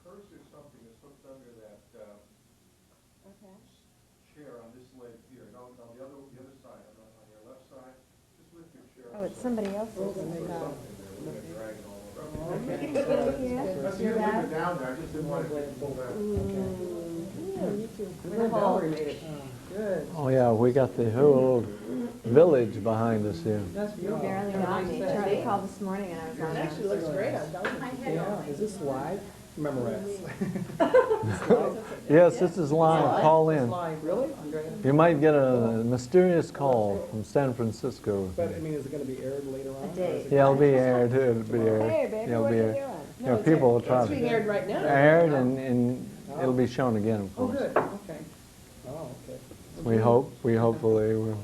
cursor is something that's hooked under that chair on this leg here. No, the other side, on your left side. Just lift your chair. Oh, it's somebody else's. Something there. We're going to drag it all over. Okay. That's you leave it down there. I just didn't want it to pull back. Valerie made it. Good. Oh yeah, we got the whole village behind us here. You barely got me. Charlie called this morning and I was on. It actually looks great on television. Yeah. Is this live? Memorettes. Yes, this is live. Call in. Live, really? Andrea? You might get a mysterious call from San Francisco. But I mean, is it going to be aired later on? date. Yeah, it'll be aired. It'll be aired. Hey, baby, It'll what be are you aired. doing? Yeah, people will try It's being aired right now. aired, and it'll be shown again, of Oh, course. good. Okay. Oh, okay. We hope. We hopefully will.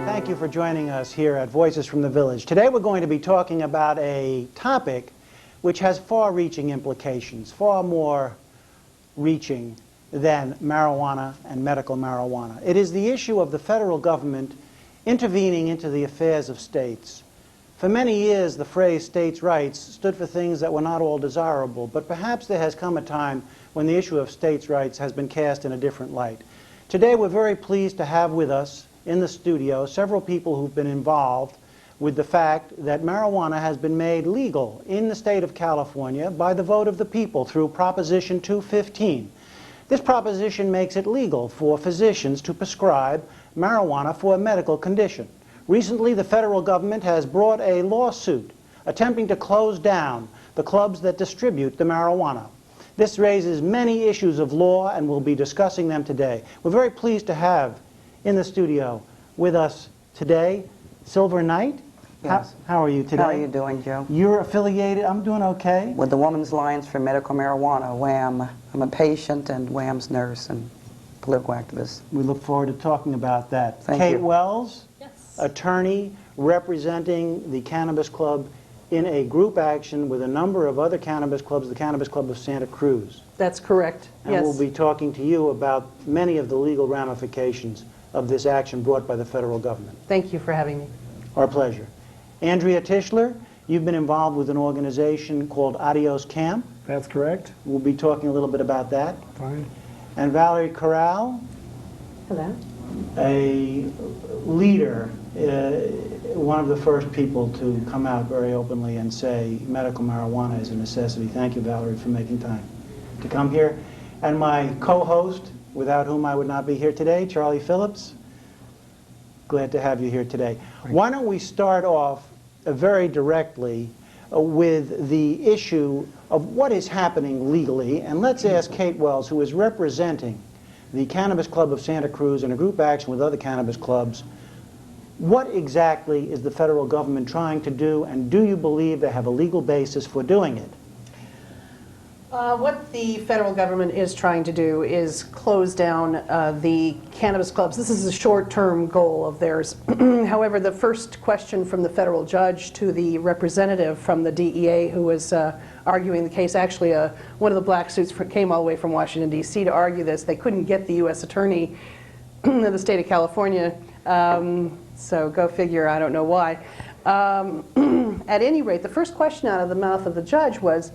Thank you for joining us here at Voices from the Village. Today we're going to be talking about a topic which has far-reaching implications, far more reaching than marijuana and medical marijuana. It is the issue of the federal government intervening into the affairs of states. For many years, the phrase states' rights stood for things that were not all desirable, but perhaps there has come a time when the issue of states' rights has been cast in a different light. Today we're very pleased to have with us in the studio several people who've been involved with the fact that marijuana has been made legal in the state of California by the vote of the people through Proposition 215. This proposition makes it legal for physicians to prescribe marijuana for a medical condition. Recently, the federal government has brought a lawsuit attempting to close down the clubs that distribute the marijuana. This raises many issues of law, and we'll be discussing them today. We're very pleased to have in the studio with us today Silver Knight. Yes. How are you today? How are you doing, Joe? You're affiliated, I'm doing okay. With the Women's Alliance for Medical Marijuana, WHAM. I'm a patient and WHAM's nurse and political activist. We look forward to talking about that. Thank Kate you. Wells, Yes. attorney representing the Cannabis Club in a group action with a number of other cannabis clubs, the Cannabis Club of Santa Cruz. That's correct. And Yes. we'll be talking to you about many of the legal ramifications of this action brought by the federal government. Thank you for having me. Our pleasure. Andrea Tischler, you've been involved with an organization called Adios Camp. That's correct. We'll be talking a little bit about that. Fine. And Valerie Corral, Hello. a leader, one of the first people to come out very openly and say medical marijuana is a necessity. Thank you, Valerie, for making time to come here. And my co-host, without whom I would not be here today, Charlie Phillips. Glad to have you here today. Why don't we start off very directly with the issue of what is happening legally, and let's ask Kate Wells, who is representing the Cannabis Club of Santa Cruz in a group action with other cannabis clubs, what exactly is the federal government trying to do, and do you believe they have a legal basis for doing it? What the federal government is trying to do is close down the cannabis clubs. This is a short-term goal of theirs. However, the first question from the federal judge to the representative from the DEA who was arguing the case, actually one of the black suits came all the way from Washington, D.C. to argue this. They couldn't get the U.S. attorney in the state of California, so go figure, I don't know why. At any rate, the first question out of the mouth of the judge was,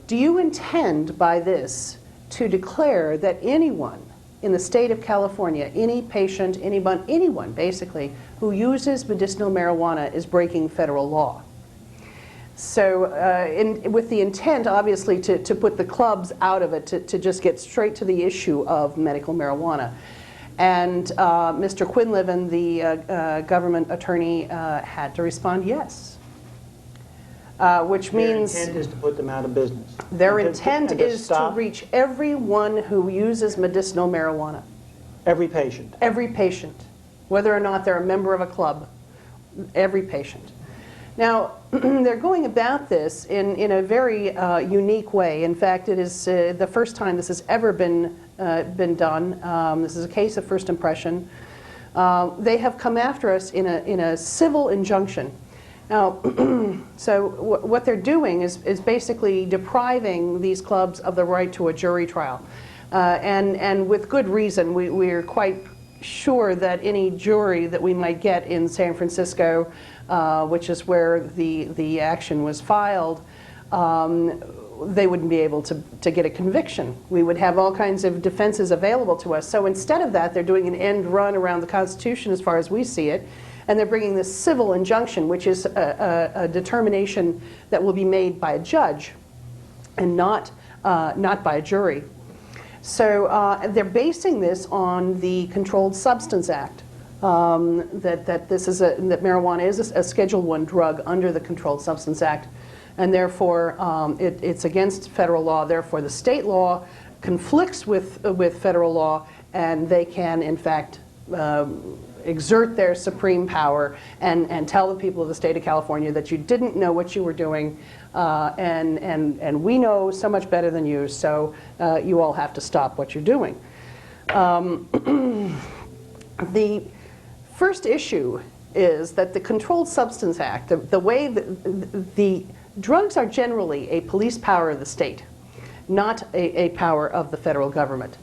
do you intend by this to declare that anyone in the state of California, any patient, anyone basically, who uses medicinal marijuana is breaking federal law? So with the intent, obviously, to put the clubs out of it, to just get straight to the issue of medical marijuana. And Mr. Quinlivan, the government attorney, had to respond yes. which Their means intent is to put them out of business. their And intent and is to stop reach everyone who uses medicinal marijuana. every patient. Every patient, whether or not they're a member of a club, every patient. Now, they're going about this in a very unique way. In fact, it is the first time this has ever been done. This is a case of first impression. They have come after us in a civil injunction. Now, so what they're doing is basically depriving these clubs of the right to a jury trial. And with good reason. We're quite sure that any jury that we might get in San Francisco, which is where the action was filed, they wouldn't be able to get a conviction. We would have all kinds of defenses available to us. So instead of that, they're doing an end run around the Constitution as far as we see it, and they're bringing this civil injunction, which is a determination that will be made by a judge and not by a jury. So they're basing this on the Controlled Substance Act, that marijuana is a Schedule I drug under the Controlled Substance Act, and therefore it's against federal law. Therefore, the state law conflicts with federal law, and they can, in fact, exert their supreme power and tell the people of the state of California that you didn't know what you were doing, and we know so much better than you, so you all have to stop what you're doing. The first issue is that the Controlled Substance Act, the way the drugs are generally a police power of the state, not a power of the federal government.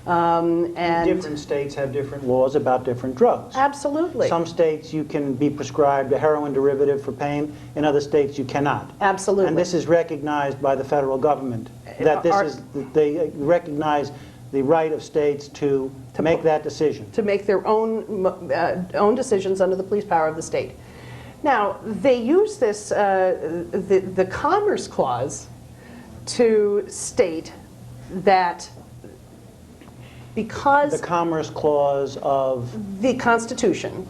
And Different states have different laws about different drugs. Absolutely. Some states you can be prescribed a heroin derivative for pain. In other states you cannot. Absolutely. And this is recognized by the federal government. That they recognize the right of states to make that decision. To make their own decisions under the police power of the state. Now, they use this, the Commerce Clause to state that because The Commerce Clause of the Constitution,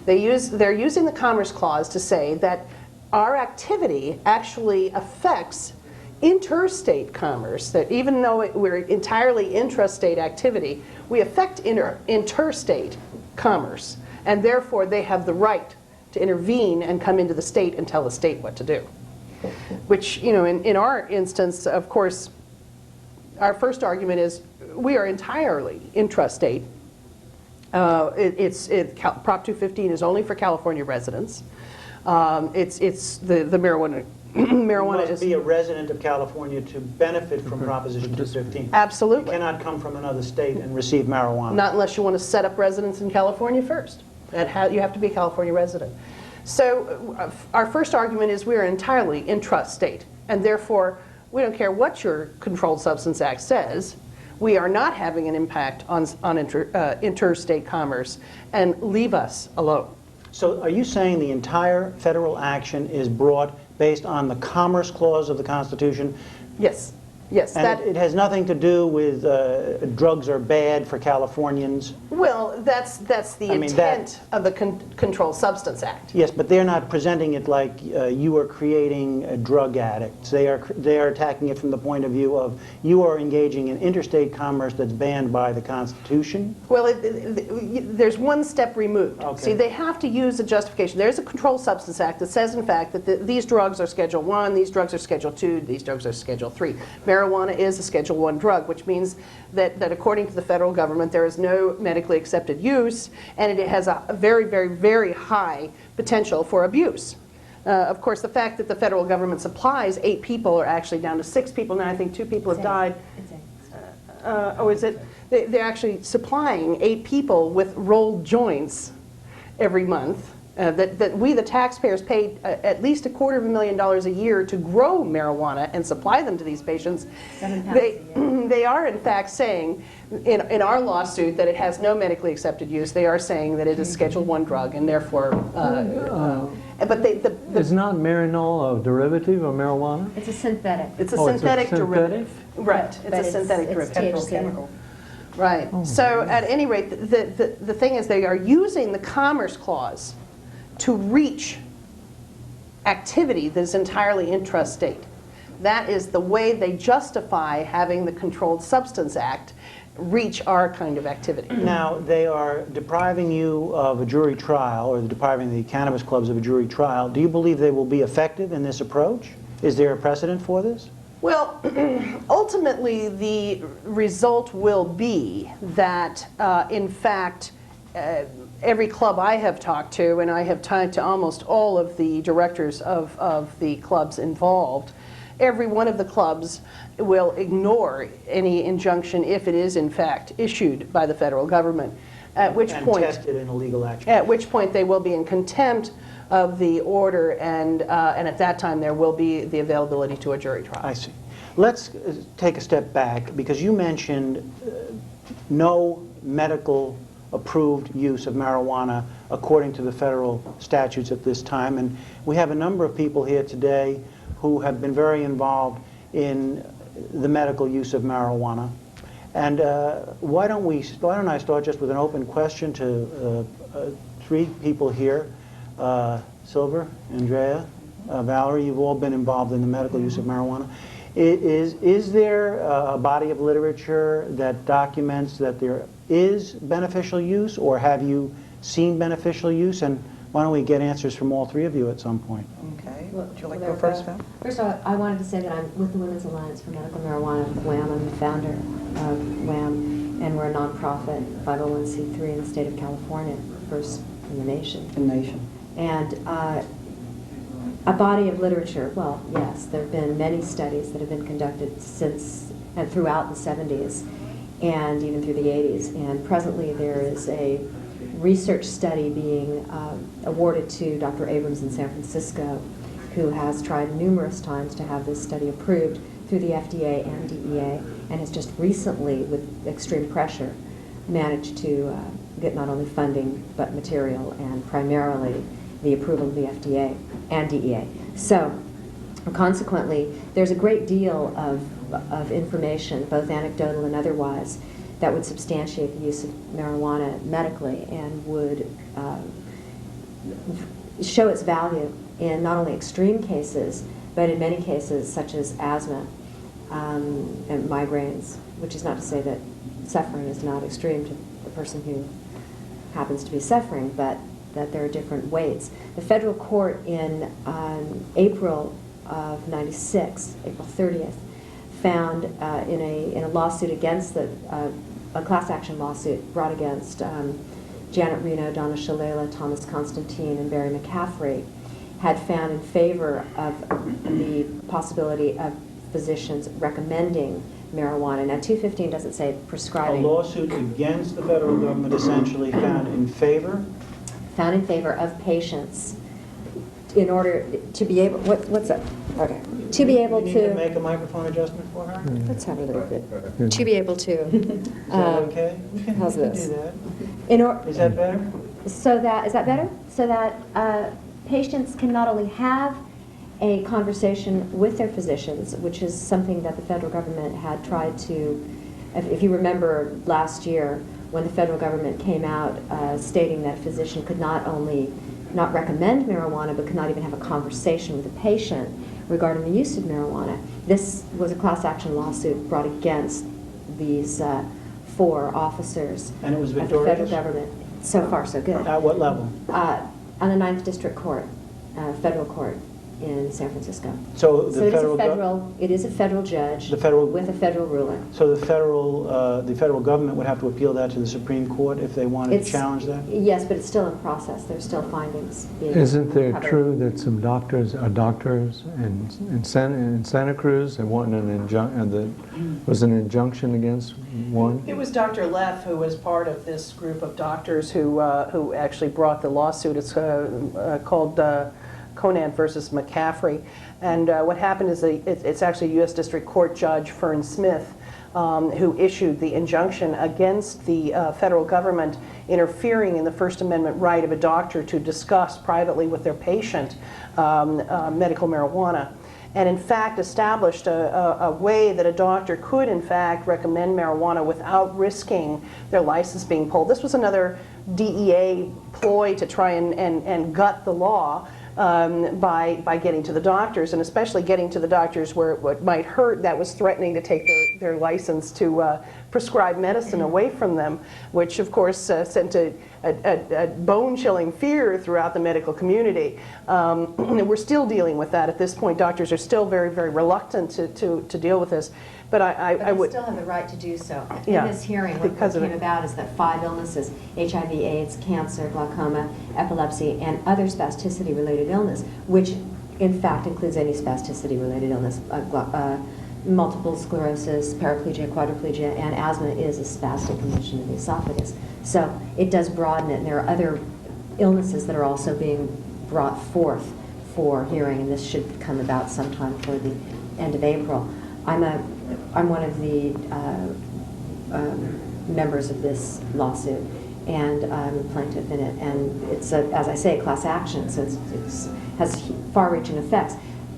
they're using the Commerce Clause to say that our activity actually affects interstate commerce, that even though we're entirely intrastate activity, we affect interstate commerce, and therefore they have the right to intervene and come into the state and tell the state what to do. Which, you know, in our instance, of course, our first argument is we are entirely intrastate. Prop 215 is only for California residents. It's the marijuana. Marijuana must be a resident of California to benefit from Proposition 215. Absolutely. You cannot come from another state and receive marijuana. Not unless you want to set up residence in California first. You have to be a California resident. So our first argument is we are entirely intrastate, and therefore we don't care what your Controlled Substance Act says. We are not having an impact on interstate commerce, and leave us alone. So are you saying the entire federal action is brought based on the Commerce Clause of the Constitution? Yes. Yes. And it has nothing to do with drugs are bad for Californians? Well, that's the intent of the Controlled Substance Act. Yes, but they're not presenting it like you are creating drug addicts. They are attacking it from the point of view of you are engaging in interstate commerce that's banned by the Constitution? Well, there's one step removed. Okay. See, they have to use a justification. There's a Controlled Substance Act that says, in fact, that these drugs are Schedule I, these drugs are Schedule II, these drugs are Schedule III. Marijuana is a Schedule I drug, which means that according to the federal government, there is no medically accepted use, and it has a very, very, very high potential for abuse. Of course, the fact that the federal government supplies 8 people, or actually down to 6 people now, I think 2 people have died. Is it? They're actually supplying 8 people with rolled joints every month. That we, the taxpayers, pay at least $250,000 a year to grow marijuana and supply them to these patients. They are, in fact, saying, in our lawsuit, that it has no medically accepted use. They are saying that it is Schedule I drug, and therefore, but Is not marinol a derivative of marijuana? It's a synthetic. it's a Oh, it's a synthetic synthetic? derivative. Right, it's But a synthetic it's derivative. THC. Right. So at any rate, the thing is they are using the Commerce Clause to reach activity that is entirely intrastate. That is the way they justify having the Controlled Substance Act reach our kind of activity. Now, they are depriving you of a jury trial, or depriving the cannabis clubs of a jury trial. Do you believe they will be effective in this approach? Is there a precedent for this? Well, ultimately, the result will be that, in fact, every club I have talked to, and I have talked to almost all of the directors of the clubs involved, every one of the clubs will ignore any injunction if it is, in fact, issued by the federal government, at which And point... tested in a legal action. At which point they will be in contempt of the order, and at that time there will be the availability to a jury trial. I see. Let's take a step back, because you mentioned no medical approved use of marijuana according to the federal statutes at this time, and we have a number of people here today who have been very involved in the medical use of marijuana. And why don't I start just with an open question to three people here. Silver, Andrea, Valerie, you've all been involved in the medical use of marijuana. Is there a body of literature that documents that there is beneficial use, or have you seen beneficial use? And why don't we get answers from all three of you at some point? Okay. Well, Would you like to well, go first, Val? First of all, I wanted to say that I'm with the Women's Alliance for Medical Marijuana, WHAM. I'm the founder of WHAM, and we're a nonprofit 501c3 in the state of California, first in the nation. The nation. And a body of literature, well, yes, there have been many studies that have been conducted since and throughout the 70s and even through the 80s. And presently there is a research study being awarded to Dr. Abrams in San Francisco, who has tried numerous times to have this study approved through the FDA and DEA, and has just recently, with extreme pressure, managed to get not only funding but material and primarily the approval of the FDA and DEA. So, consequently, there's a great deal of information, both anecdotal and otherwise, that would substantiate the use of marijuana medically and would show its value in not only extreme cases, but in many cases such as asthma and migraines, which is not to say that suffering is not extreme to the person who happens to be suffering, but that there are different weights. The federal court in April of '96, April 30th, found in a lawsuit against a class action lawsuit brought against Janet Reno, Donna Shalala, Thomas Constantine, and Barry McCaffrey, had found in favor of the possibility of physicians recommending marijuana. Now, 215 doesn't say prescribing. A lawsuit against the federal government essentially found in favor? Found in favor of patients in order to be able, what's that? Okay. To be able You need to to, make a microphone adjustment for her? let's have a little bit. To be able to, Is that okay? We can how's do this? that. in or, Is that better? so that, is that better? So that patients can not only have a conversation with their physicians, which is something that the federal government had tried to, if you remember last year, when the federal government came out stating that a physician could not only not recommend marijuana, but could not even have a conversation with a patient regarding the use of marijuana. This was a class action lawsuit brought against these 4 officers And it was of the victorious? federal government. So far, so good. At what level? On the 9th District Court, federal court in San Francisco. So So the it is a federal federal, it is a federal judge The federal- with a federal ruling. So the federal government would have to appeal that to the Supreme Court if they wanted to It's- challenge that? Yes, but it's still in process. There's still findings being Isn't there covered. true that some doctors in Santa Cruz, and there was an injunction against one? It was Dr. Leff who was part of this group of doctors who actually brought the lawsuit. It's called Conant versus McCaffrey. And what happened is it's actually a U.S. District Court Judge, Fern Smith, who issued the injunction against the federal government interfering in the First Amendment right of a doctor to discuss privately with their patient medical marijuana, and in fact established a way that a doctor could in fact recommend marijuana without risking their license being pulled. This was another DEA ploy to try and gut the law, by getting to the doctors, and especially getting to the doctors where it might hurt, that was threatening to take their license to prescribe medicine away from them, which of course sent a bone-chilling fear throughout the medical community. We're still dealing with that at this point. Doctors are still very, very reluctant to deal with this. But I would still have the right to do so. Yeah, In this hearing, what because of came it. about is that 5 illnesses, HIV, AIDS, cancer, glaucoma, epilepsy, and other spasticity-related illness, which in fact includes any spasticity-related illness, multiple sclerosis, paraplegia, quadriplegia, and asthma is a spastic condition of the esophagus. So it does broaden it, and there are other illnesses that are also being brought forth for hearing, and this should come about sometime for the end of April. I'm one of the members of this lawsuit, and I'm a plaintiff in it. And it's, as I say, a class action, so it has far-reaching effects.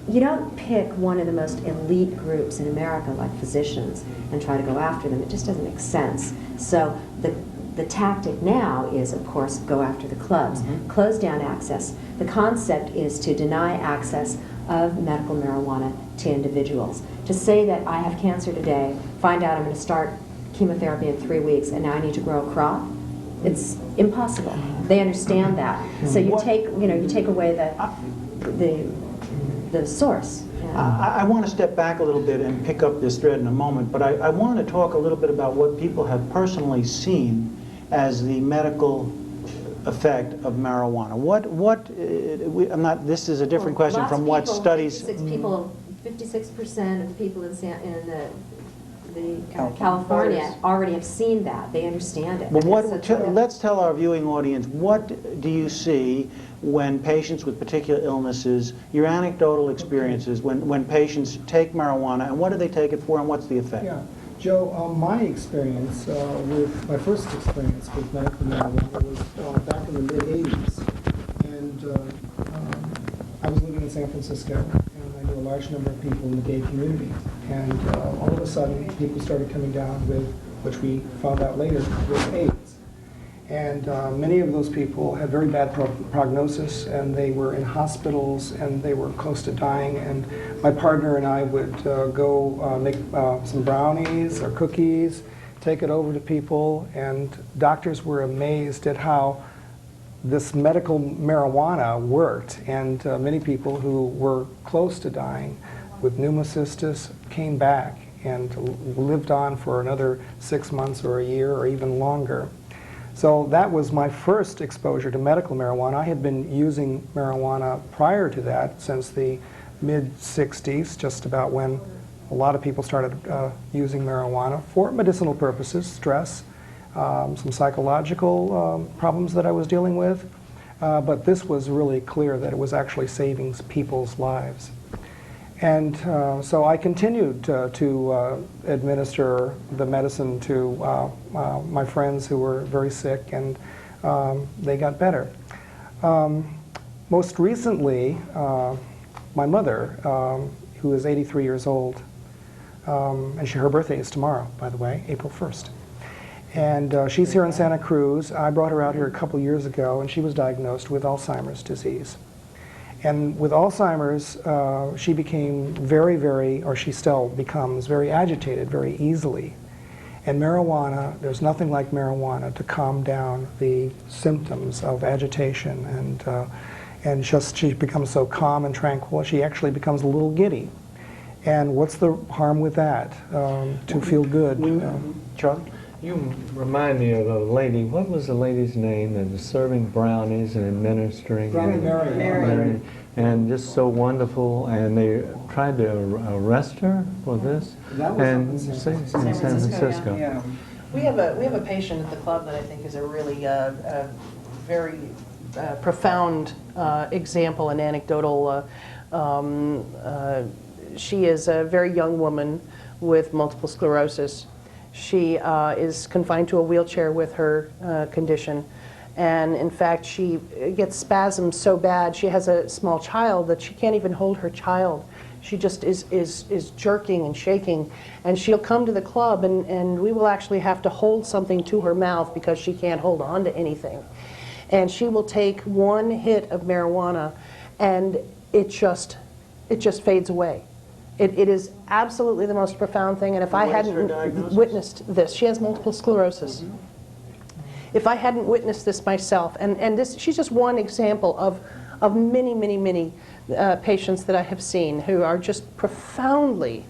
You don't pick one of the most elite groups in America, like physicians, and try to go after them. It just doesn't make sense. So the tactic now is, of course, go after the clubs, close down access. The concept is to deny access of medical marijuana to individuals. To say that I have cancer today, find out I'm going to start chemotherapy in 3 weeks, and now I need to grow a crop, it's impossible. They understand that. So you take away the source. Yeah. I want to step back a little bit and pick up this thread in a moment, but I want to talk a little bit about what people have personally seen as the medical effect of marijuana. This is a different question Lots from of what people, studies... 56% of the people in California. California already have seen that. They understand it. But So let's tell our viewing audience, what do you see when patients with particular illnesses, your anecdotal experiences, when patients take marijuana, and what do they take it for, and what's the effect? Yeah, Joe, my experience my first experience with medical marijuana was back in the mid-'80s. And I was living in San Francisco, and I knew a large number of people in the gay community. And all of a sudden, people started coming down with, which we found out later, with AIDS. And many of those people had very bad prognosis, and they were in hospitals, and they were close to dying. And my partner and I would go make some brownies or cookies, take it over to people, and doctors were amazed at how this medical marijuana worked. And many people who were close to dying with pneumocystis came back and lived on for another 6 months or a year or even longer. So that was my first exposure to medical marijuana. I had been using marijuana prior to that since the mid-'60s, just about when a lot of people started using marijuana for medicinal purposes, stress, some psychological problems that I was dealing with. But this was really clear that it was actually saving people's lives. And so I continued to administer the medicine to my friends who were very sick, and they got better. Most recently, my mother, who is 83 years old, and her birthday is tomorrow, by the way, April 1st. And she's here in Santa Cruz. I brought her out here a couple years ago, and she was diagnosed with Alzheimer's disease. And with Alzheimer's, she became she still becomes very agitated very easily. And marijuana, there's nothing like marijuana to calm down the symptoms of agitation. And she becomes so calm and tranquil, she actually becomes a little giddy. And what's the harm with that, to feel good? Charlie? You remind me of a lady. What was the lady's name that was serving brownies and administering? Mary. And just so wonderful. And they tried to arrest her for this. That was and in San San Francisco. Yeah. We have a patient at the club that I think is a really very profound example and anecdotal. She is a very young woman with multiple sclerosis. She is confined to a wheelchair with her condition. And in fact, she gets spasms so bad. She has a small child that she can't even hold her child. She just is jerking and shaking. And she'll come to the club, and we will actually have to hold something to her mouth because she can't hold on to anything. And she will take one hit of marijuana, and it just fades away. It is absolutely the most profound thing, and if I What is her hadn't diagnosis? witnessed this, she has multiple sclerosis. If I hadn't witnessed this myself, and this, she's just one example of many, many, many patients that I have seen who are just profoundly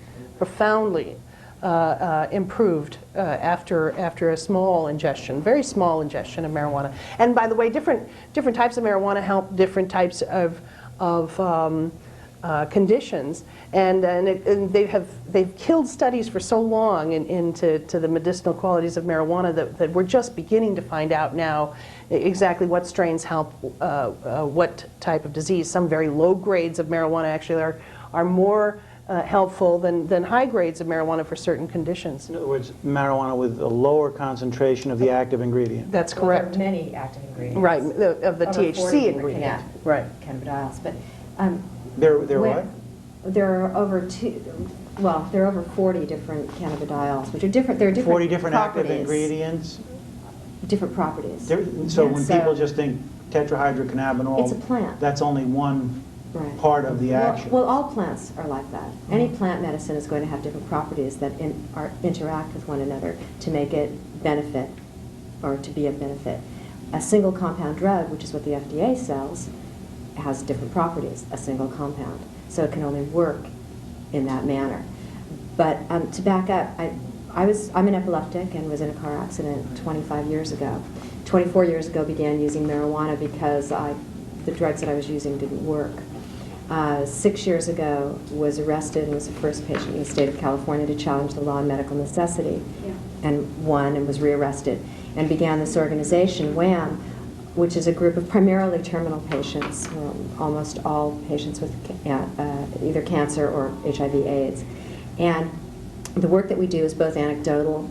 improved after a small ingestion, very small ingestion of marijuana. And by the way, different types of marijuana help different types of conditions, and they've killed studies for so long into the medicinal qualities of marijuana that we're just beginning to find out now exactly what strains help what type of disease. Some very low grades of marijuana actually are more helpful than high grades of marijuana for certain conditions. In other words, marijuana with a lower concentration of the active ingredient. That's Well, there correct. are many active ingredients. Right, of the Over 40 THC different ingredient. Right. cannabidiols, but There where- what? there are over 40 different cannabidials, which are different. There are different 40 different active properties. ingredients? Different properties. So Yeah, when so- people just think tetrahydrocannabinol, It's a plant. that's only one Right. part of the action. Well, all plants are like that. Any plant medicine is going to have different properties that interact with one another to make it benefit or to be of benefit. A single compound drug, which is what the FDA sells, has different properties, a single compound. So it can only work in that manner. But to back up, I'm an epileptic and was in a car accident 25 years ago. 24 years ago began using marijuana because the drugs that I was using didn't work. 6 years ago was arrested and was the first patient in the state of California to challenge the law on medical necessity, and won and was rearrested, and began this organization, WHAM, which is a group of primarily terminal patients, almost all patients with either cancer or HIV/AIDS. And the work that we do is both anecdotal,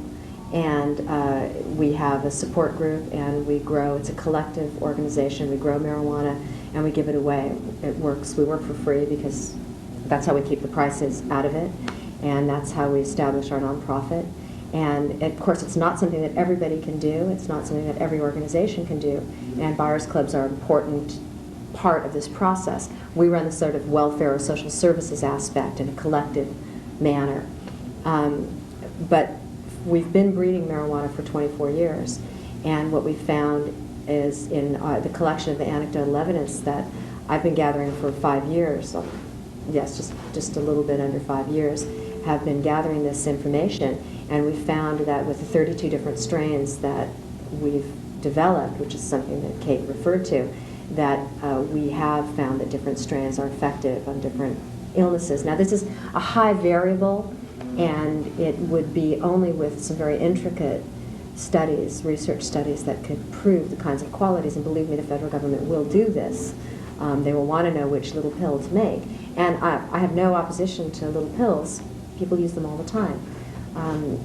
and we have a support group, and we grow. It's a collective organization. We grow marijuana, and we give it away. It works. We work for free because that's how we keep the prices out of it, and that's how we establish our nonprofit. And of course, it's not something that everybody can do. It's not something that every organization can do. And buyers clubs are an important part of this process. We run the sort of welfare or social services aspect in a collective manner. But we've been breeding marijuana for 24 years, and what we found is in the collection of the anecdotal evidence that I've been gathering for 5 years, yes, just a little bit under 5 years, have been gathering this information, and we found that with the 32 different strains that we've developed, which is something that Kate referred to, that we have found that different strains are effective on different illnesses. Now, this is a high variable, and it would be only with some very intricate studies, research studies, that could prove the kinds of qualities, and believe me, the federal government will do this. They will want to know which little pill to make. And I have no opposition to little pills. People use them all the time.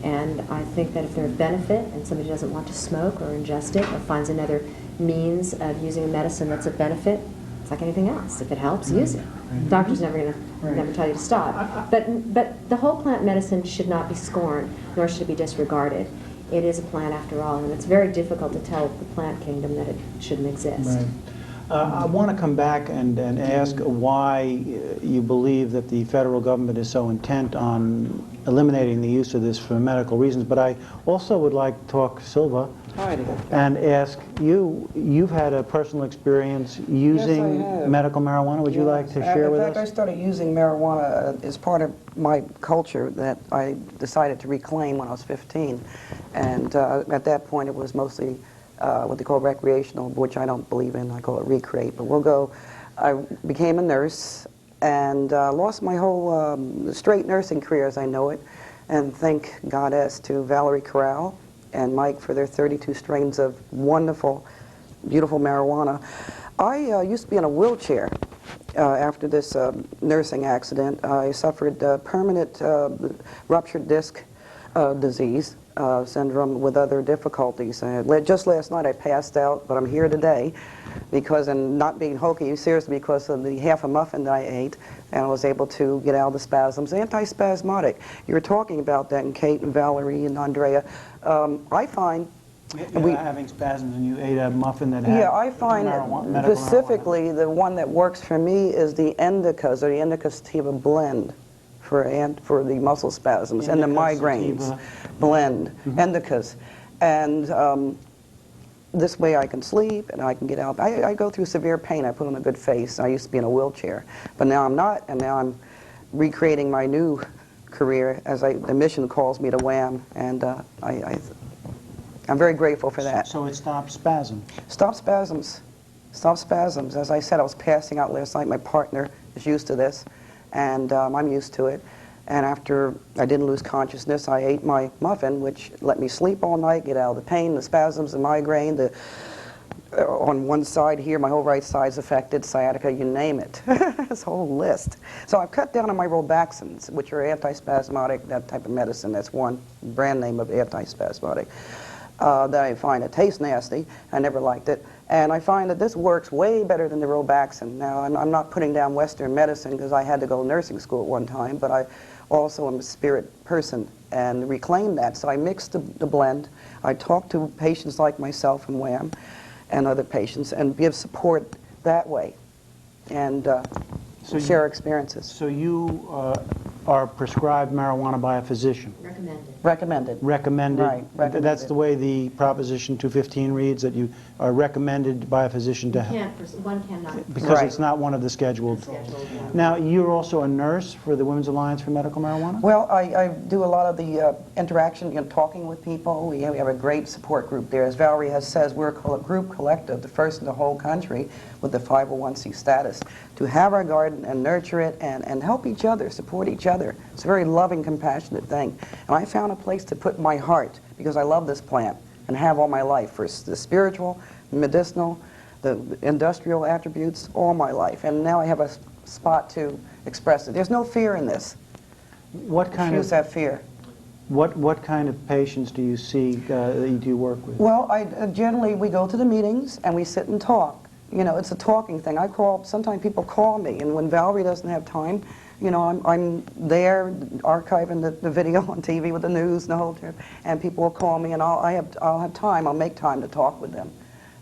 And I think that if they're of benefit and somebody doesn't want to smoke or ingest it or finds another means of using a medicine that's of benefit, it's like anything else. If it helps, use it. The doctor's never going to never tell you to stop. But the whole plant medicine should not be scorned, nor should it be disregarded. It is a plant after all, and it's very difficult to tell the plant kingdom that it shouldn't exist. Right. I want to come back and ask why you believe that the federal government is so intent on eliminating the use of this for medical reasons, but I also would like to talk, Silva, and ask you, you've had a personal experience using have. medical marijuana. Would you like to share with In fact, I us? started using marijuana as part of my culture that I decided to reclaim when I was 15. And at that point, it was mostly what they call recreational, which I don't believe in. I call it recreate. But we'll go. I became a nurse and lost my whole straight nursing career as I know it. And thank Goddess to Valerie Corral and Mike for their 32 strains of wonderful, beautiful marijuana. I used to be in a wheelchair after this nursing accident. I suffered permanent ruptured disc disease syndrome with other difficulties. Just last night I passed out, but I'm here today because, and not being hokey, seriously, because of the half a muffin that I ate, and I was able to get out of the spasms. Antispasmodic. You were talking about that, and Kate and Valerie and Andrea. I find You're having spasms and you ate a muffin that had Yeah, I find marijuana, medical specifically the one that works for me is the indicas or the indica sativa blend for the muscle spasms and the Indica, migraines sativa. blend, indicas. And this way I can sleep and I can get out. I go through severe pain. I put on a good face. I used to be in a wheelchair, but now I'm not, and now I'm recreating my new career as the mission calls me to WHAM, and I'm very grateful for that. So it stops spasms. Stop spasms. Stop spasms. As I said, I was passing out last night. My partner is used to this, and I'm used to it. And after I didn't lose consciousness, I ate my muffin, which let me sleep all night, get out of the pain, the spasms, the migraine, on one side here, my whole right side's affected, sciatica, you name it. This whole list. So I've cut down on my Robaxins, which are antispasmodic, that type of medicine. That's one brand name of antispasmodic. That I find it tastes nasty. I never liked it. And I find that this works way better than the Robaxin. Now, I'm not putting down Western medicine because I had to go to nursing school at one time, but I also am a spirit person and reclaim that. So I mix the blend. I talk to patients like myself and WHAM and other patients and give support that way and share experiences. So you are prescribed marijuana by a physician? Recommended. Recommended. Recommended? Right, recommended. That's the way the Proposition 215 reads, that you are recommended by a physician to One cannot. because Right. it's not one of the scheduled. Scheduled, yeah. Now, you're also a nurse for the Women's Alliance for Medical Marijuana? Well, I do a lot of the interaction, talking with people. We have a great support group there. As Valerie says, we're a group collective, the first in the whole country with the 501c status, to have our garden and nurture it and help each other, support each other. It's a very loving, compassionate thing. And I found a place to put my heart because I love this plant and have all my life, for the spiritual, medicinal, the industrial attributes, all my life. And now I have a spot to express it. There's no fear in this. What kind Refuse of that fear. what kind of patients do you see that you work with? Well, generally we go to the meetings and we sit and talk. It's a talking thing. Sometimes people call me, and when Valerie doesn't have time, I'm there archiving the video on TV with the news and the whole trip, and people will call me, and I'll have time. I'll make time to talk with them,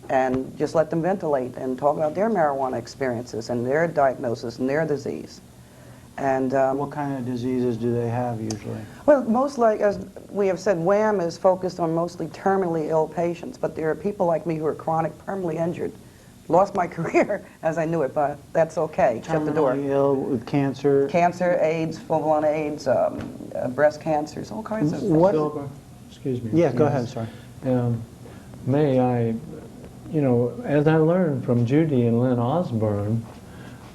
and just let them ventilate and talk about their marijuana experiences and their diagnosis and their disease. And What kind of diseases do they have usually? well, as we have said, WHAM is focused on mostly terminally ill patients, but there are people like me who are chronic, permanently injured. Lost my career as I knew it, but that's okay. Shut the door. Terminally ill with cancer? Cancer, AIDS, full-blown AIDS, breast cancers, all kinds of What? Silver, excuse me. Yeah, go ahead, sorry. May I, as I learned from Judy and Lynn Osborne,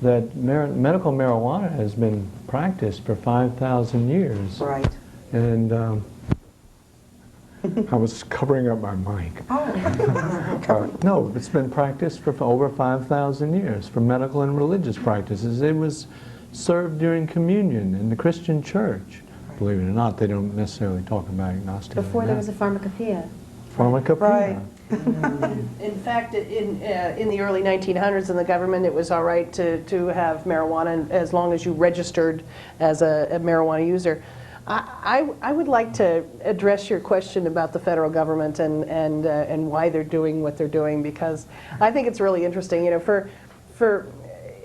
that medical marijuana has been practiced for 5,000 years. Right. And I was covering up my mic. No, it's been practiced for over 5,000 years for medical and religious practices. It was served during communion in the Christian church. Believe it or not, they don't necessarily talk about agnostic. Before there was a pharmacopoeia. Pharmacopoeia. In fact, in the early 1900s in the government, it was all right to have marijuana as long as you registered as a marijuana user. I would like to address your question about the federal government and why they're doing what they're doing, because I think it's really interesting.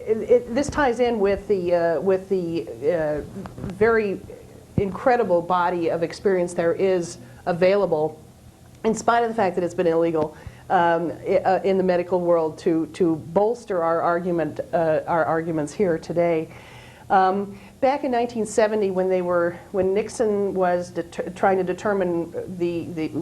This ties in with the very incredible body of experience there is available, in spite of the fact that it's been illegal in the medical world, to bolster our arguments here today. Back in 1970, when Nixon was trying to determine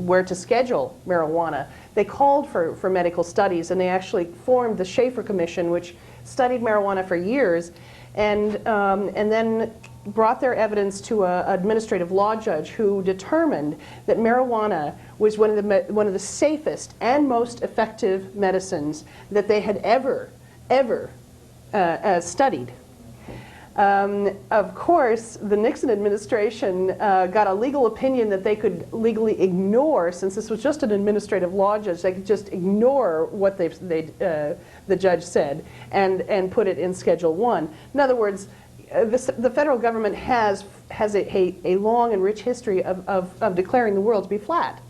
where to schedule marijuana, they called for medical studies, and they actually formed the Schaefer Commission, which studied marijuana for years, and then brought their evidence to an administrative law judge who determined that marijuana was one of the safest and most effective medicines that they had ever studied. Of course, the Nixon administration got a legal opinion that they could legally ignore, since this was just an administrative law judge. They could just ignore what the judge said and put it in Schedule 1. In other words, the federal government has a long and rich history of declaring the world to be flat.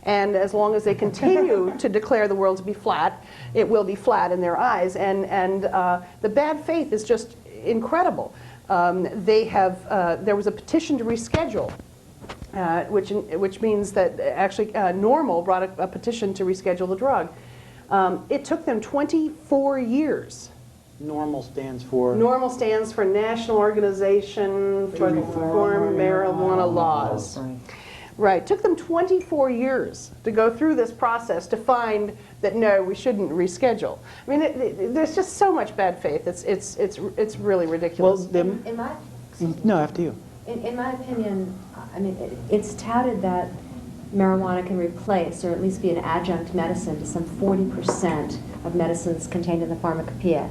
And as long as they continue to declare the world to be flat, it will be flat in their eyes. And the bad faith is just incredible. There was a petition to reschedule, which means that actually NORML brought a petition to reschedule the drug. It took them 24 years. NORML stands for? NORML stands for National Organization for the Reform Marijuana Laws. Right. Took them 24 years to go through this process to find that no, we shouldn't reschedule. I mean, there's just so much bad faith. It's really ridiculous. Well, In my, no, after you. in my opinion, I mean, it's touted that marijuana can replace, or at least be an adjunct medicine to some 40% of medicines contained in the pharmacopoeia.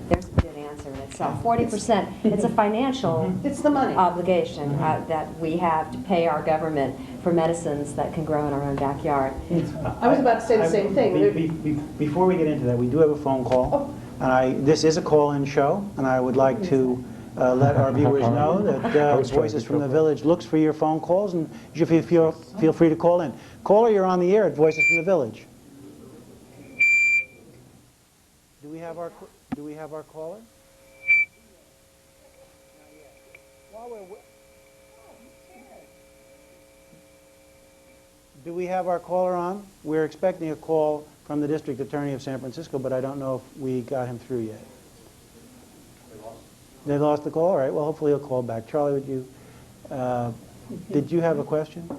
There's a good answer in itself. 40%. It's a financial It's the money. obligation that we have to pay our government for medicines that can grow in our own backyard. I was about to say the same thing. Before we get into that, we do have a phone call. And this is a call-in show, and I would like to let our viewers know that Voices from the Village looks for your phone calls, and you feel free to call in. Caller, you're on the air at Voices from the Village. Do we have our caller? Do we have our caller on? We're expecting a call from the District Attorney of San Francisco, but I don't know if we got him through yet. They lost the call? All right, well, hopefully he'll call back. Charlie, would you, did you have a question?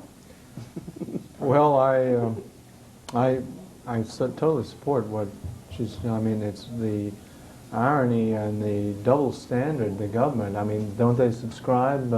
Well, I totally support what she's, I mean, it's the irony and the double standard, the government. I mean, don't they subscribe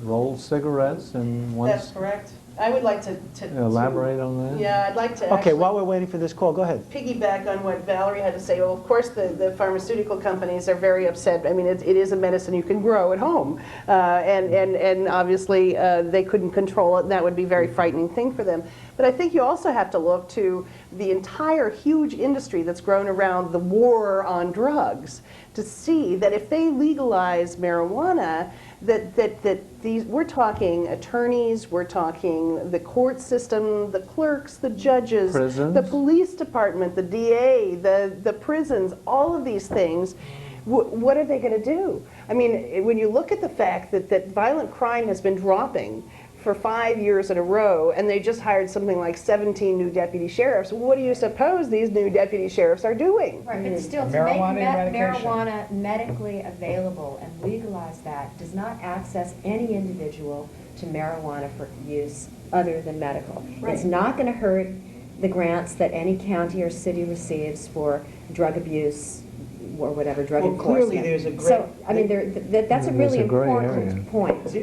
rolled cigarettes and once? That's correct. I would like to Elaborate on that? Yeah, I'd like to Okay, actually while we're waiting for this call, go ahead. piggyback on what Valerie had to say. Well, of course, the pharmaceutical companies are very upset. I mean, it is a medicine you can grow at home. And obviously, they couldn't control it, and that would be a very frightening thing for them. But I think you also have to look to the entire huge industry that's grown around the war on drugs to see that if they legalize marijuana, we're talking attorneys, we're talking the court system, the clerks, the judges, Prisons. the police department, the DA, the prisons, all of these things. What are they going to do? I mean, when you look at the fact that violent crime has been dropping for 5 years in a row, and they just hired something like 17 new deputy sheriffs, what do you suppose these new deputy sheriffs are doing? Right, but still, to Marijuana make eradication. marijuana medically available and legalize that does not access any individual to marijuana for use other than medical. Right. It's not going to hurt the grants that any county or city receives for drug abuse or whatever, drug Well, enforcement. clearly there's a great- So, I mean, that's a There's really a gray area. important point.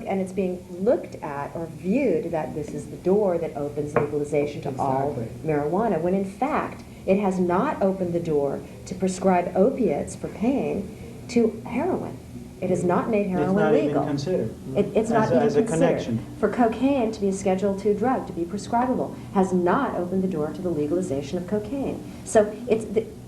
And it's being looked at or viewed that this is the door that opens legalization to all marijuana, when in fact, it has not opened the door to prescribe opiates for pain to heroin. It has not made heroin It's not legal. even considered. It's not even as a considered. connection. For cocaine to be a Schedule II drug, to be prescribable, has not opened the door to the legalization of cocaine. So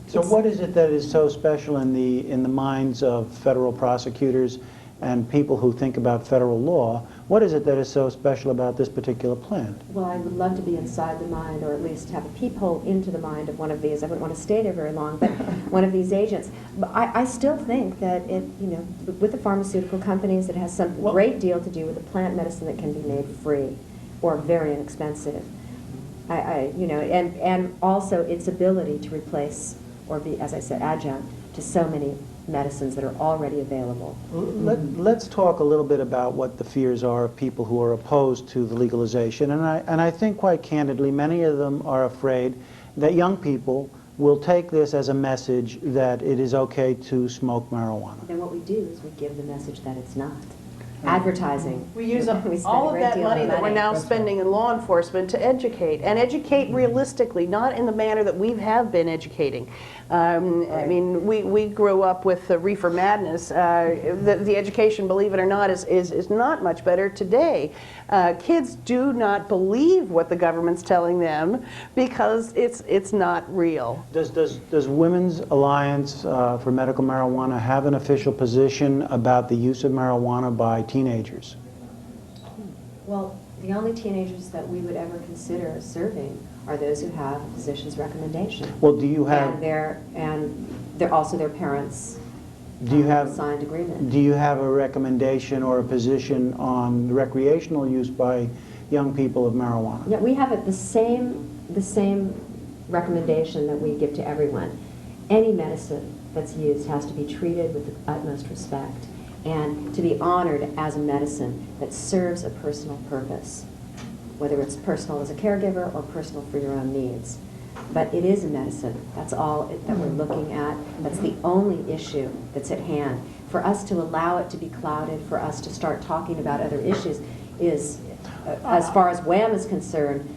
So what is it that is so special in the minds of federal prosecutors and people who think about federal law? What is it that is so special about this particular plant? Well, I would love to be inside the mind, or at least have a peephole into the mind of one of these. I wouldn't want to stay there very long, but one of these agents. But I still think that with the pharmaceutical companies, it has some great deal to do with the plant medicine that can be made free or very inexpensive. And also its ability to replace or be, as I said, adjunct to so many medicines that are already available. Let's talk a little bit about what the fears are of people who are opposed to the legalization. And I think quite candidly, many of them are afraid that young people will take this as a message that it is okay to smoke marijuana. Then what we do is we give the message that it's not. Advertising. We use spend all a of great that deal money that we're now spending in law enforcement to educate, and educate realistically, not in the manner that we have been educating. I mean, we grew up with the reefer madness. The education, believe it or not, is not much better today. Kids do not believe what the government's telling them because it's not real. Does Women's Alliance for Medical Marijuana have an official position about the use of marijuana by teenagers? Well, The only teenagers that we would ever consider serving are those who have a physician's recommendation. Well, do you have, And they're also their parents' do you have, signed agreement. do you have a recommendation or a position on the recreational use by young people of marijuana? Yeah, we have the same recommendation that we give to everyone. Any medicine that's used has to be treated with the utmost respect and to be honored as a medicine that serves a personal purpose, whether it's personal as a caregiver or personal for your own needs. But it is a medicine. That's all that we're looking at. That's the only issue that's at hand. For us to allow it to be clouded, for us to start talking about other issues is, as far as WHAM is concerned,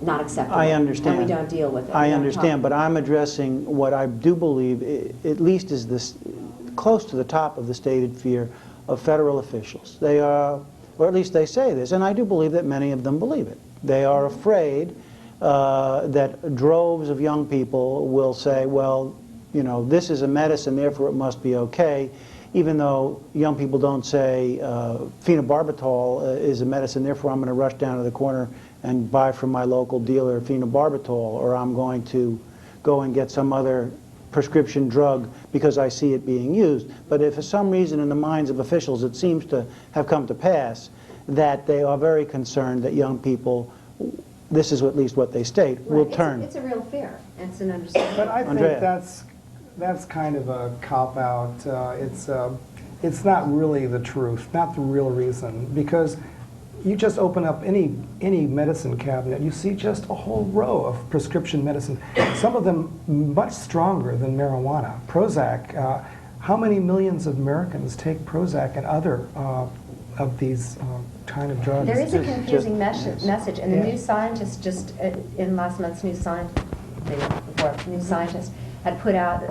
not acceptable. I understand. And we don't deal with it. I understand, but I'm addressing what I do believe, at least is this, close to the top of the stated fear of federal officials. They are, or at least they say this, and I do believe that many of them believe it. They are afraid that droves of young people will say, well, you know, this is a medicine, therefore it must be okay, even though young people don't say phenobarbital is a medicine, therefore I'm going to rush down to the corner and buy from my local dealer phenobarbital, or I'm going to go and get some other prescription drug because I see it being used. But if for some reason in the minds of officials it seems to have come to pass that they are very concerned that young people, this is at least what they state, will turn. It's a real fear. It's an understanding. But I think Andrea. that's kind of a cop-out. It's not really the truth, not the real reason, because you just open up any medicine cabinet, you see just a whole row of prescription medicine, some of them much stronger than marijuana. Prozac, how many millions of Americans take Prozac and other of these kind of drugs? There is a confusing message, and the Yeah. New Scientist just, in last month's New Scientist, New Scientist had put out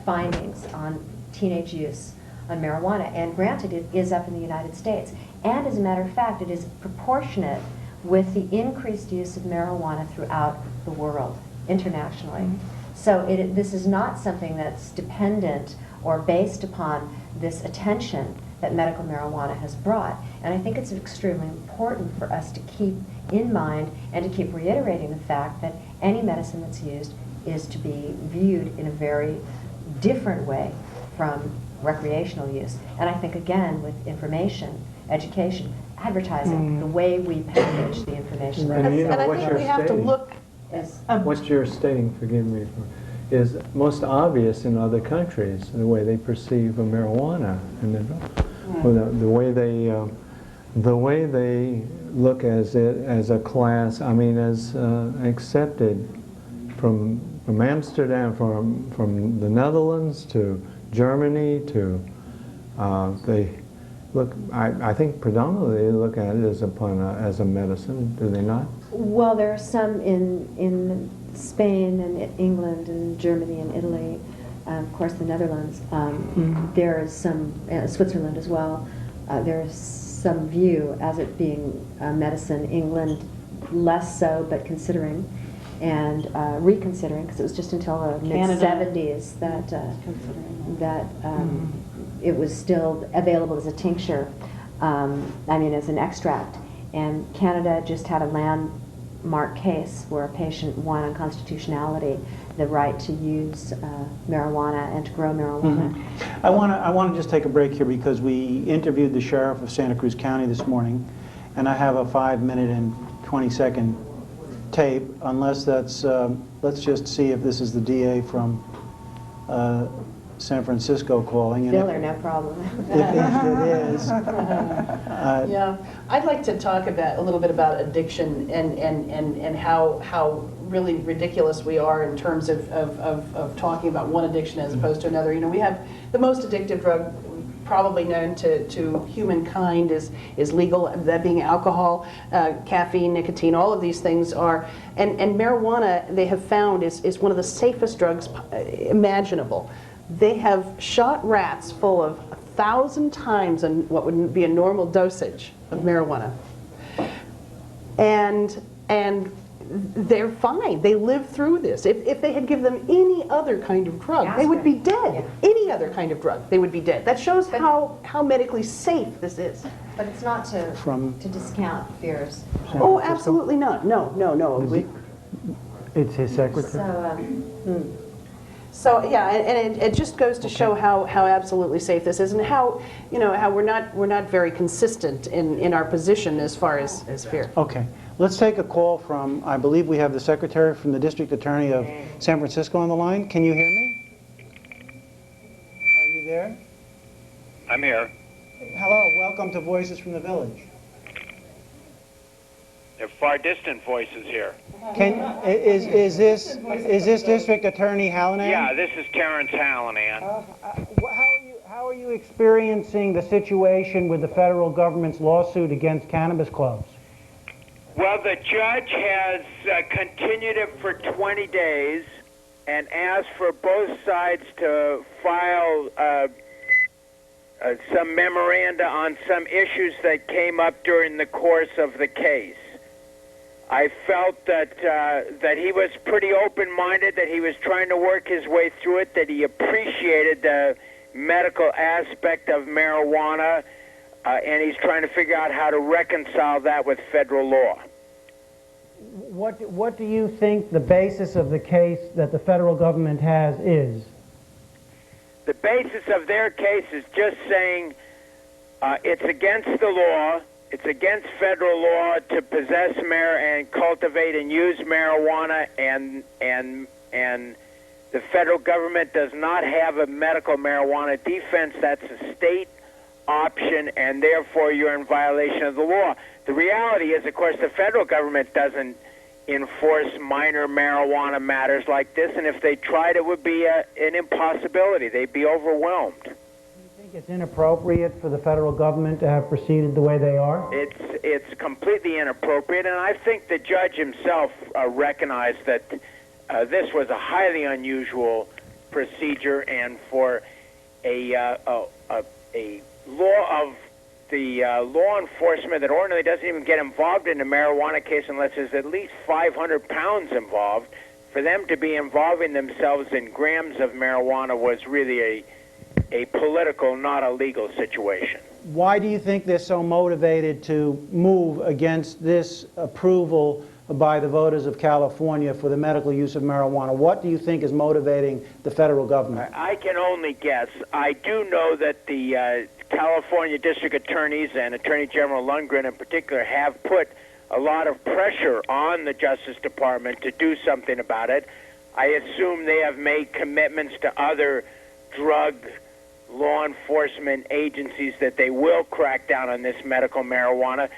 findings on teenage use on marijuana, and granted it is up in the United States. And as a matter of fact, it is proportionate with the increased use of marijuana throughout the world, internationally. So this is not something that's dependent or based upon this attention that medical marijuana has brought. And I think it's extremely important for us to keep in mind and to keep reiterating the fact that any medicine that's used is to be viewed in a very different way from recreational use. And I think, again, with information, education, advertising, the way we package the information. And you know, And I what think you're we have to stating- look, is What you're stating, forgive me, is most obvious in other countries, the way they perceive of marijuana, and the way they look as it as a class. I mean, as accepted from Amsterdam, from the Netherlands to Germany to they look. I think predominantly they look at it as a medicine. Do they not? Well, there are some in Spain and England and Germany and Italy, of course the Netherlands. There is some, Switzerland as well, there's some view as it being medicine. England less so, but considering and reconsidering, because it was just until the mid-70s that it was still available as a tincture, I mean as an extract. And Canada just had a landmark case where a patient won on constitutionality the right to use marijuana and to grow marijuana. I want to just take a break here because we interviewed the sheriff of Santa Cruz County this morning, and I have a 5-minute and 20-second tape. Unless that's, let's just see if this is the DA from San Francisco calling. And Filler, no problem. if it is, yeah, I'd like to talk about a little bit about addiction and how really ridiculous we are in terms of talking about one addiction as opposed to another. You know, we have the most addictive drug probably known to humankind is legal, that being alcohol, caffeine, nicotine, all of these things are, and marijuana they have found is one of the safest drugs imaginable. They have shot rats full of 1,000 times on what would be a normal dosage of marijuana. And they're fine. They live through this. If they had given them any other kind of drug, they would be dead. Yeah. Any any other kind of drug, they would be dead. That shows how medically safe this is. But it's not to From- discount fears. Oh, absolutely not. No. It's his secretary. So, So yeah, and it just goes to show how absolutely safe this is, and how how we're not very consistent in our position as far as fear. Okay. Let's take a call from, I believe we have the secretary from the District Attorney of San Francisco on the line. Can you hear me? Are you there? I'm here. Hello, welcome to Voices from the Village. They're far distant voices here. Is this District Attorney Hallinan? Yeah, this is Terrence Hallinan. How are you experiencing the situation with the federal government's lawsuit against cannabis clubs? Well, the judge has continued it for 20 days and asked for both sides to file some memoranda on some issues that came up during the course of the case. I felt that he was pretty open-minded, that he was trying to work his way through it, that he appreciated the medical aspect of marijuana, and he's trying to figure out how to reconcile that with federal law. What do you think the basis of the case that the federal government has is? The basis of their case is just saying it's against the law, it's against federal law to possess and cultivate and use marijuana, and the federal government does not have a medical marijuana defense. That's a state option, and therefore you're in violation of the law. The reality is, of course, the federal government doesn't enforce minor marijuana matters like this, and if they tried, it would be an impossibility. They'd be overwhelmed. Do you think it's inappropriate for the federal government to have proceeded the way they are? It's completely inappropriate, and I think the judge himself recognized that this was a highly unusual procedure, and for a law of the law enforcement that ordinarily doesn't even get involved in a marijuana case unless there's at least 500 pounds involved, for them to be involving themselves in grams of marijuana was really a political, not a legal situation. Why do you think they're so motivated to move against this approval by the voters of California for the medical use of marijuana? What do you think is motivating the federal government? I can only guess. I do know that the California district attorneys and Attorney General Lundgren in particular have put a lot of pressure on the Justice Department to do something about it. I assume they have made commitments to other drug law enforcement agencies that they will crack down on this medical marijuana.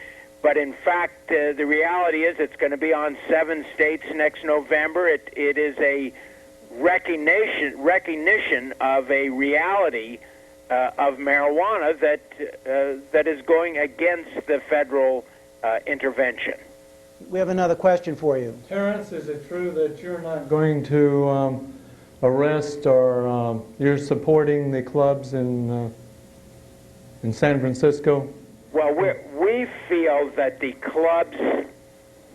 But in fact, the reality is it's going to be on 7 states next November. It is a recognition of a reality of marijuana that is going against the federal intervention. We have another question for you. Terrence, is it true that you're not going to arrest or you're supporting the clubs in San Francisco? Well, we feel that the clubs,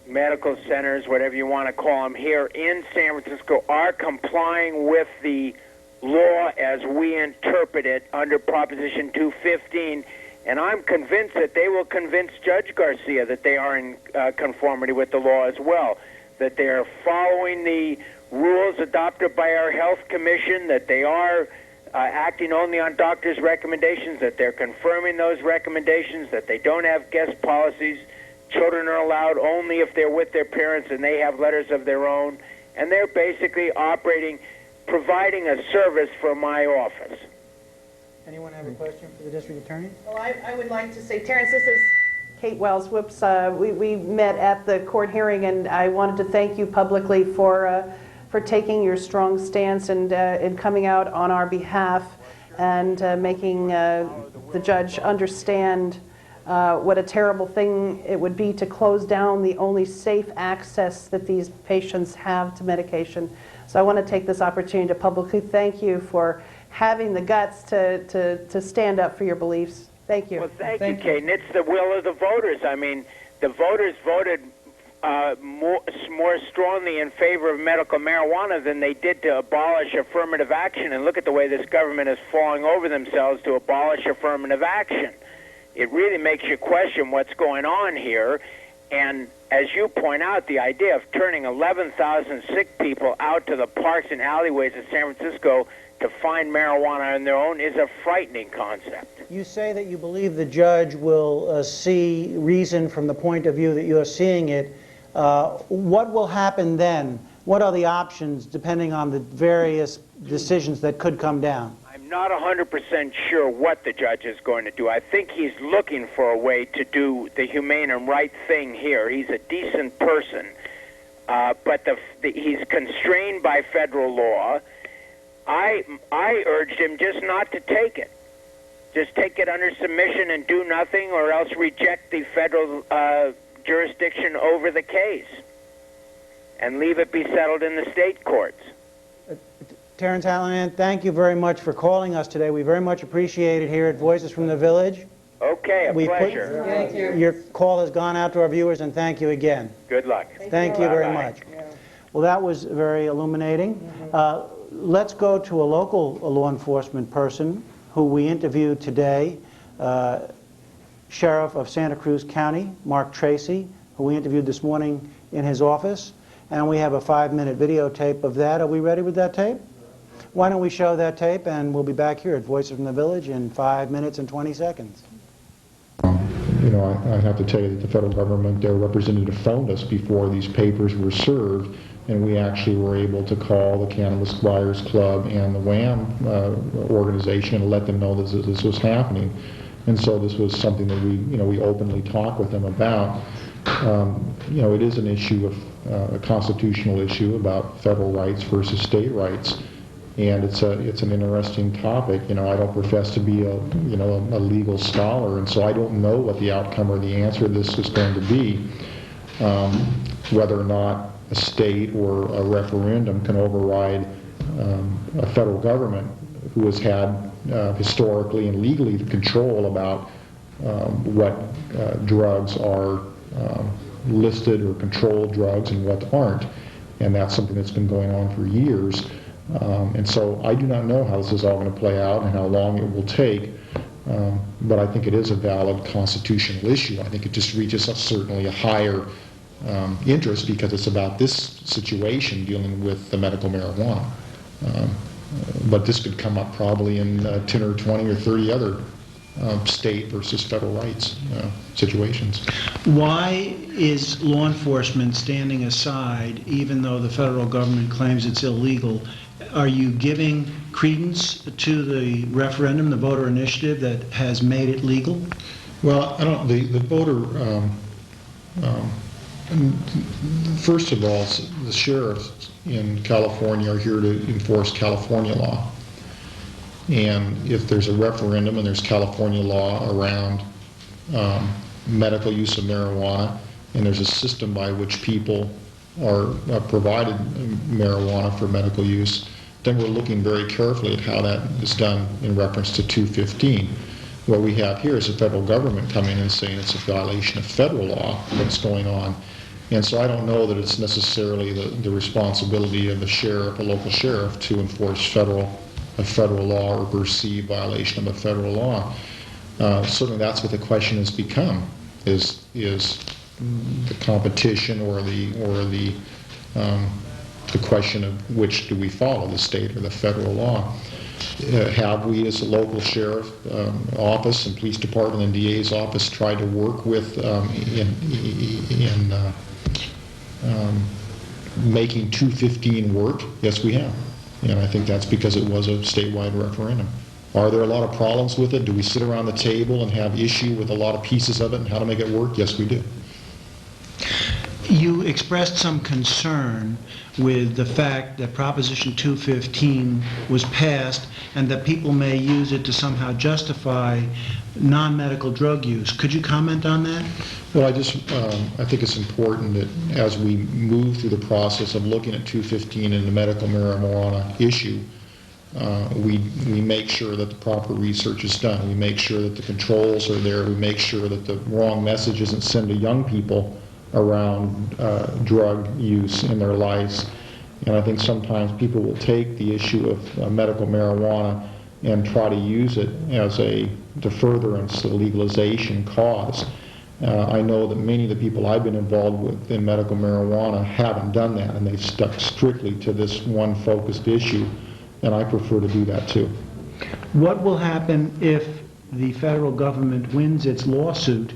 medical centers, whatever you want to call them, here in San Francisco are complying with the law as we interpret it under Proposition 215, and I'm convinced that they will convince Judge Garcia that they are in conformity with the law as well, that they are following the rules adopted by our health commission, that they are acting only on doctors' recommendations, that they're confirming those recommendations, that they don't have guest policies. Children are allowed only if they're with their parents and they have letters of their own, and they're basically providing a service for my office. Anyone have a question for the district attorney? Well, I would like to say, Terrence, this is Kate Wells. Whoops, we met at the court hearing, and I wanted to thank you publicly for taking your strong stance and coming out on our behalf and making the judge understand what a terrible thing it would be to close down the only safe access that these patients have to medication. So I want to take this opportunity to publicly thank you for having the guts to stand up for your beliefs. Thank you. Well, thank you, Kate. And it's the will of the voters. I mean, the voters voted more strongly in favor of medical marijuana than they did to abolish affirmative action. And look at the way this government is falling over themselves to abolish affirmative action. It really makes you question what's going on here. And as you point out, the idea of turning 11,000 sick people out to the parks and alleyways of San Francisco to find marijuana on their own is a frightening concept. You say that you believe the judge will see reason from the point of view that you're seeing it. What will happen then? What are the options depending on the various decisions that could come down? I'm not 100% sure what the judge is going to do. I think he's looking for a way to do the humane and right thing here. He's a decent person, but he's constrained by federal law. I urged him just not to take it. Just take it under submission and do nothing, or else reject the federal jurisdiction over the case and leave it be settled in the state courts. Terrence Hallinan, thank you very much for calling us today. We very much appreciate it here at Voices from the Village. Okay, a pleasure. Thank you. Your call has gone out to our viewers, and thank you again. Good luck. Thank you very Bye-bye. much. Well, that was very illuminating. Let's go to a local law enforcement person who we interviewed today, Sheriff of Santa Cruz County, Mark Tracy, who we interviewed this morning in his office. And we have a 5-minute videotape of that. Are we ready with that tape? Why don't we show that tape, and we'll be back here at Voices from the Village in 5 minutes and 20 seconds. You know, I have to tell you that the federal government, their representative phoned us before these papers were served, and we actually were able to call the Cannabis Buyers Club and the WHAM organization and let them know that this was happening. And so this was something that we openly talked with them about. You know, it is an issue of a constitutional issue about federal rights versus state rights. And it's an interesting topic. You know, I don't profess to be a legal scholar, and so I don't know what the outcome or the answer to this is going to be. Whether or not a state or a referendum can override a federal government who has had historically and legally the control about what drugs are listed or controlled drugs and what aren't. And that's something that's been going on for years. And so I do not know how this is all going to play out and how long it will take, but I think it is a valid constitutional issue. I think it just reaches certainly a higher interest because it's about this situation dealing with the medical marijuana. But this could come up probably in 10 or 20 or 30 other state versus federal rights situations. Why is law enforcement standing aside, even though the federal government claims it's illegal? Are you giving credence to the referendum, the voter initiative that has made it legal? Well, I don't. The voter. First of all, the sheriffs in California are here to enforce California law. And if there's a referendum and there's California law around medical use of marijuana, and there's a system by which people are provided marijuana for medical use, then we're looking very carefully at how that is done in reference to 215. What we have here is the federal government coming in and saying it's a violation of federal law what's going on. And so I don't know that it's necessarily the responsibility of the sheriff, a local sheriff, to enforce a federal law or perceived violation of a federal law. Certainly that's what the question has become, is the competition or the question of which do we follow, the state or the federal law. Have we as a local sheriff office and police department and DA's office tried to work with in making 215 work? Yes, we have. And I think that's because it was a statewide referendum. Are there a lot of problems with it? Do we sit around the table and have issue with a lot of pieces of it and how to make it work? Yes, we do. You expressed some concern with the fact that Proposition 215 was passed and that people may use it to somehow justify non-medical drug use. Could you comment on that? Well, I think it's important that as we move through the process of looking at 215 and the medical marijuana issue, we make sure that the proper research is done. We make sure that the controls are there. We make sure that the wrong message isn't sent to young people around drug use in their lives. And I think sometimes people will take the issue of medical marijuana and try to use it as to furtherance the legalization cause. I know that many of the people I've been involved with in medical marijuana haven't done that, and they've stuck strictly to this one focused issue, and I prefer to do that too. What will happen if the federal government wins its lawsuit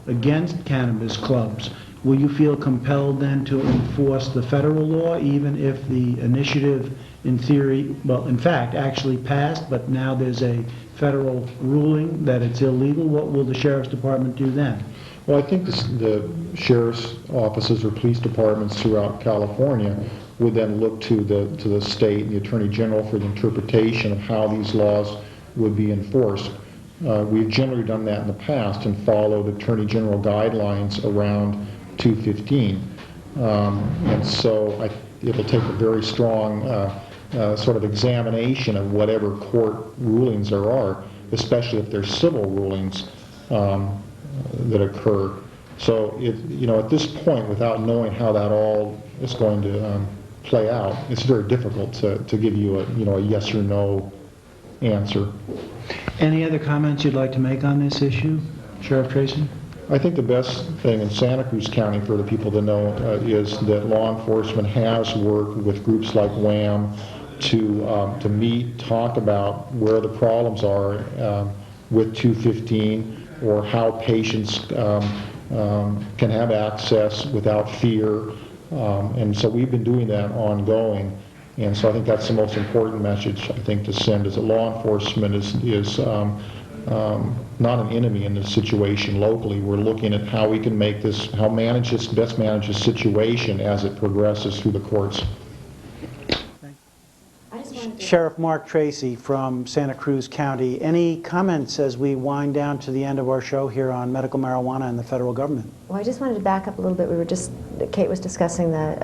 against cannabis clubs? Will you feel compelled then to enforce the federal law, even if the initiative, in theory, well, in fact, actually passed, but now there's a federal ruling that it's illegal? What will the sheriff's department do then? Well, I think the sheriff's offices or police departments throughout California would then look to the state and the attorney general for the interpretation of how these laws would be enforced. We've generally done that in the past and followed attorney general guidelines around 215. And so it will take a very strong sort of examination of whatever court rulings there are, especially if there's civil rulings that occur. So, at this point, without knowing how that all is going to play out, it's very difficult to give you a yes or no answer. Any other comments you'd like to make on this issue, Sheriff Tracy? I think the best thing in Santa Cruz County for the people to know is that law enforcement has worked with groups like WHAM to meet, talk about where the problems are with 215, or how patients can have access without fear. And so we've been doing that ongoing. And so I think that's the most important message, I think, to send, is that law enforcement is not an enemy in this situation locally. We're looking at how we can make this, best manage this situation as it progresses through the courts. Sheriff Mark Tracy from Santa Cruz County. Any comments as we wind down to the end of our show here on medical marijuana and the federal government? Well, I just wanted to back up a little bit. Kate was discussing the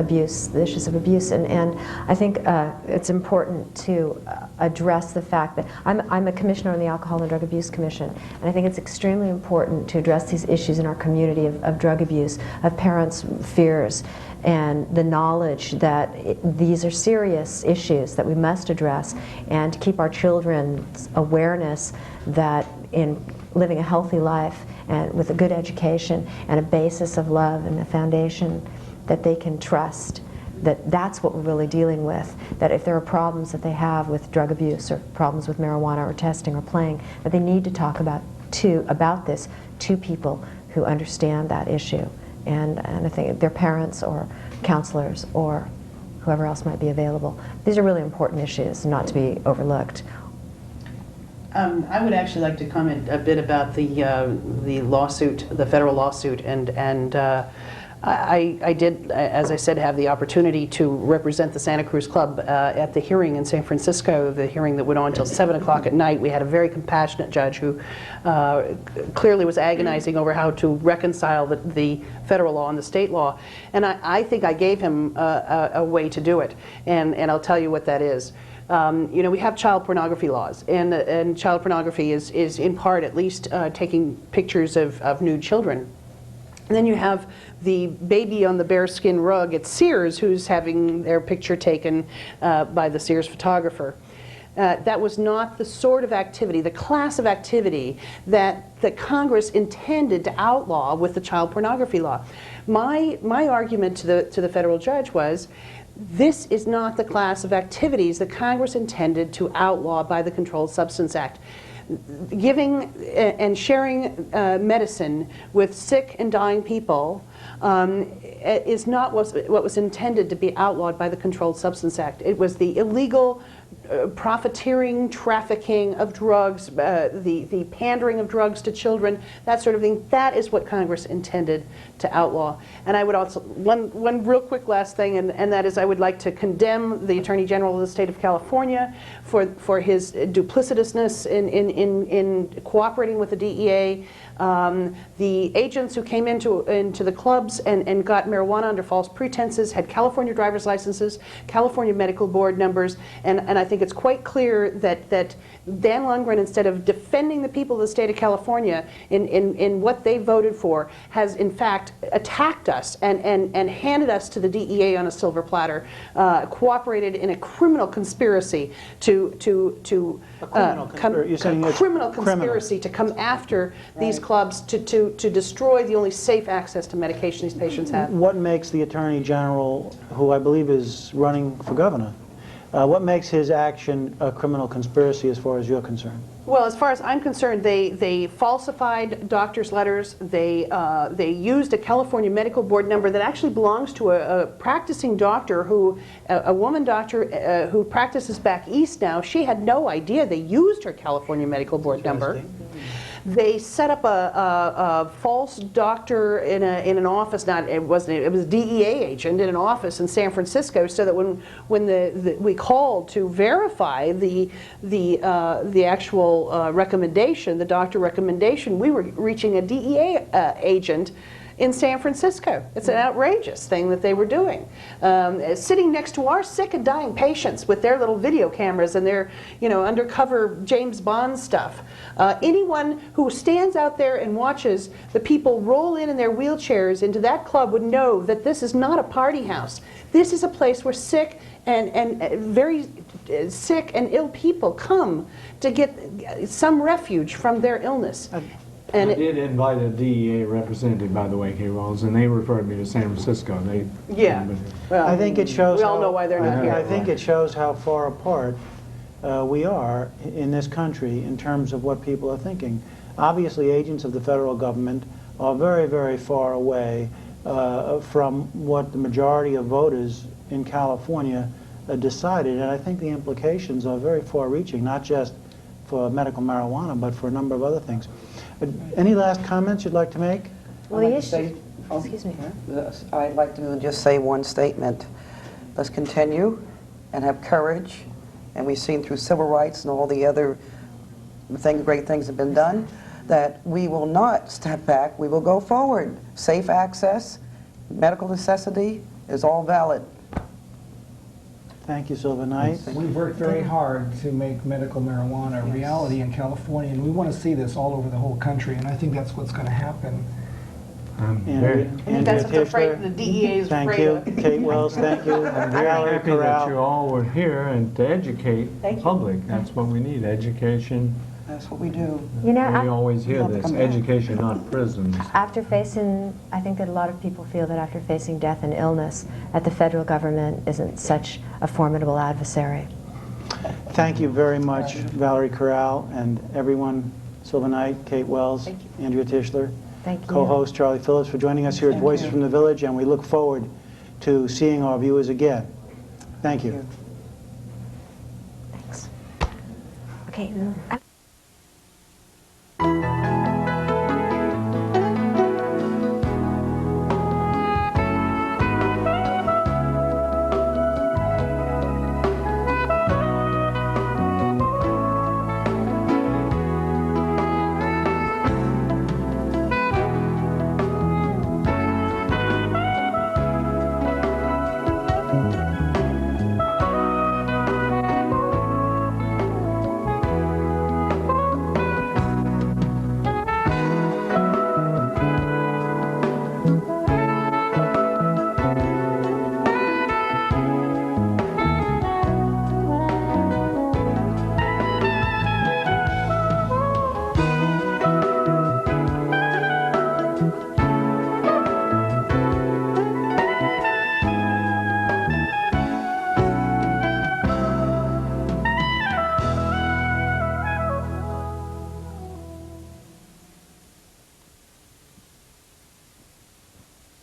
issues of abuse, and I think it's important to address the fact that I'm a commissioner on the Alcohol and Drug Abuse Commission, and I think it's extremely important to address these issues in our community of drug abuse, of parents' fears, and the knowledge that these are serious issues that we must address, and to keep our children's awareness that in living a healthy life and with a good education and a basis of love and a foundation that they can trust, that's what we're really dealing with, that if there are problems that they have with drug abuse or problems with marijuana or testing or playing, that they need to talk about this to people who understand that issue. And I think their parents or counselors or whoever else might be available. These are really important issues, not to be overlooked. I would actually like to comment a bit about the lawsuit, the federal lawsuit, and I did, as I said, have the opportunity to represent the Santa Cruz Club at the hearing in San Francisco, the hearing that went on until 7 o'clock at night. We had a very compassionate judge who clearly was agonizing over how to reconcile the federal law and the state law. And I think I gave him a way to do it, and I'll tell you what that is. We have child pornography laws, and child pornography is in part at least taking pictures of nude children. And then you have the baby on the bearskin rug at Sears who's having their picture taken by the Sears photographer. That was not the sort of activity, the class of activity that Congress intended to outlaw with the child pornography law. My argument to the federal judge was, this is not the class of activities that Congress intended to outlaw by the Controlled Substance Act. Giving and sharing medicine with sick and dying people is not what was intended to be outlawed by the Controlled Substance Act. It was the illegal profiteering, trafficking of drugs, the pandering of drugs to children, that sort of thing. That is what Congress intended to outlaw. And I would also, one real quick last thing, and that is I would like to condemn the Attorney General of the state of California for his duplicitousness in cooperating with the DEA. The agents who came into the clubs and got marijuana under false pretenses had California driver's licenses, California medical board numbers, and I think think it's quite clear that Dan Lundgren, instead of defending the people of the state of California in what they voted for, has in fact attacked us and handed us to the DEA on a silver platter, cooperated in a criminal conspiracy to You're saying it's criminal criminal. conspiracy to come after these clubs to destroy the only safe access to medication these patients have. What makes the Attorney General, who I believe is running for governor, what makes his action a criminal conspiracy as far as you're concerned? Well, as far as I'm concerned, they falsified doctors' letters. They used a California Medical Board number that actually belongs to a practicing doctor a woman doctor who practices back east now. She had no idea they used her California Medical Board number. They set up a false doctor in an office. It was a DEA agent in an office in San Francisco, so that when we called to verify the actual recommendation, the doctor recommendation, we were reaching a DEA agent in San Francisco. It's an outrageous thing that they were doing. Sitting next to our sick and dying patients with their little video cameras and their undercover James Bond stuff. Anyone who stands out there and watches the people roll in their wheelchairs into that club would know that this is not a party house. This is a place where sick and very sick and ill people come to get some refuge from their illness. And I did invite a DEA representative, by the way, Kay Wells, and they referred me to San Francisco. Well, I think it shows. We all know why they're not here. I think it shows how far apart we are in this country in terms of what people are thinking. Obviously, agents of the federal government are very, very far away from what the majority of voters in California decided, and I think the implications are very far-reaching, not just for medical marijuana, but for a number of other things. Any last comments you'd like to make? Well, the issue, excuse me. I'd like to just say one statement. Let's continue and have courage. And we've seen through civil rights and all the other great things have been done, that we will not step back. We will go forward. Safe access, medical necessity is all valid. Thank you, Silver Knight. We've worked very hard to make medical marijuana a reality in California, and we want to see this all over the whole country, and I think that's what's going to happen. That's what they're afraid, the DEA is Thank afraid you. of. Kate Wells, thank you. I'm very happy that you all were here and to educate the public. That's what we need, education. That's what we do. You know, We always hear this, education, not prisons. after facing, I think that a lot of people feel that after facing death and illness, that the federal government isn't such a formidable adversary. Thank you very much, Valerie Corral, and everyone, Silver Knight, Kate Wells, Andrea Tischler, Thank you. co-host Charlie Phillips, for joining us here at Voices from the Village, and we look forward to seeing our viewers again. Thank you. Thanks. Okay.